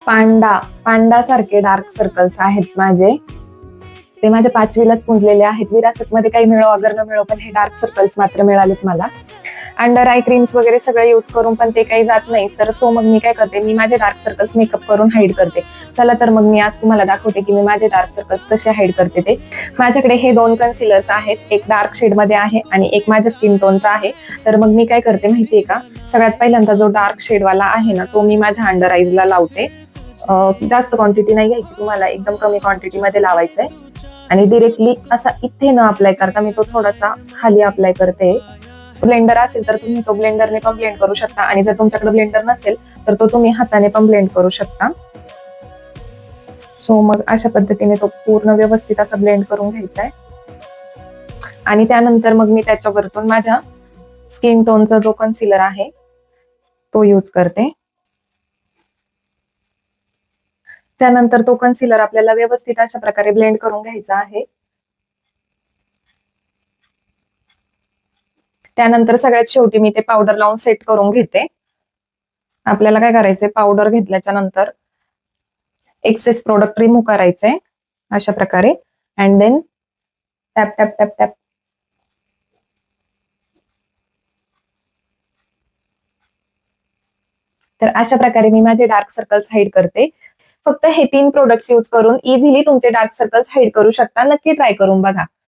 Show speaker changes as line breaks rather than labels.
पांडा पांडा सारखे dark circles आहेत माझे. ते माझ्या 5वीलाच पुंजलेले आहेत. विरासतमध्ये काही मिळो अगर न मिळो, पण हे डार्क सर्कल्स मात्र मिळालेत मला. अंडर आय क्रीम्स वगैरे सगळं यूज करून पण ते काही जात नाही. तर सो मग मी काय करते, मी माझे डार्क सर्कल्स मेकअप करून हाईड करते. चला तर मग मी आज तुम्हाला दाखवते की मी माझे डार्क सर्कल्स कसे हाईड करते ते. माझ्याकडे हे 2 कन्सिलर्स आहेत. एक डार्क शेड मध्ये आहे आणि एक माझ्या स्किन टोनचा आहे. तर मग मी काय करते माहितीये का, सगळ्यात पहिल्यांदा जो डार्क शेडवाला आहे ना, तो मी माझ्या अंडर आईजला लावते. जास्त क्वांटिटी नाही घ्यायची तुम्हाला, एकदम कमी क्वांटिटी मध्ये लावायचंय. आणि डिरेक्टली असा इथे न अप्लाय करता मी तो थोडासा खाली अप्लाय करते. ब्लेंडर असेल तर तुम्ही तो ब्लेंडरने पण ब्लेंड करू शकता, आणि जर तुमच्याकडे ब्लेंडर नसेल तर तो तुम्ही हाताने पण ब्लेंड करू शकता. सो मग अशा पद्धतीने तो पूर्ण व्यवस्थित असा ब्लेंड करून घ्यायचा आहे. आणि त्यानंतर मग मी त्याच्यावरतून माझ्या स्किन टोनचा जो कन्सिलर आहे तो यूज करते. त्यानंतर तो कन्सिलर आपल्याला व्यवस्थित अशा प्रकारे ब्लेंड करून घ्यायचा आहे. त्यानंतर सगळ्यात शेवटी मी ते पावडर लावून सेट करून घेते. आपल्याला काय करायचंय, पावडर घेतल्याच्या नंतर एक्सेस प्रोडक्ट रिमूव्ह करायचंय अशा प्रकारे. And then tap tap tap tap. तर अशा प्रकारे मी माझे डार्क सर्कल्स हाईड करते. फक्त हे 3 प्रोडक्ट्स यूज करून इझिली तुमचे डार्क सर्कल्स हाईड करू शकता. नक्की ट्राय करून बघा.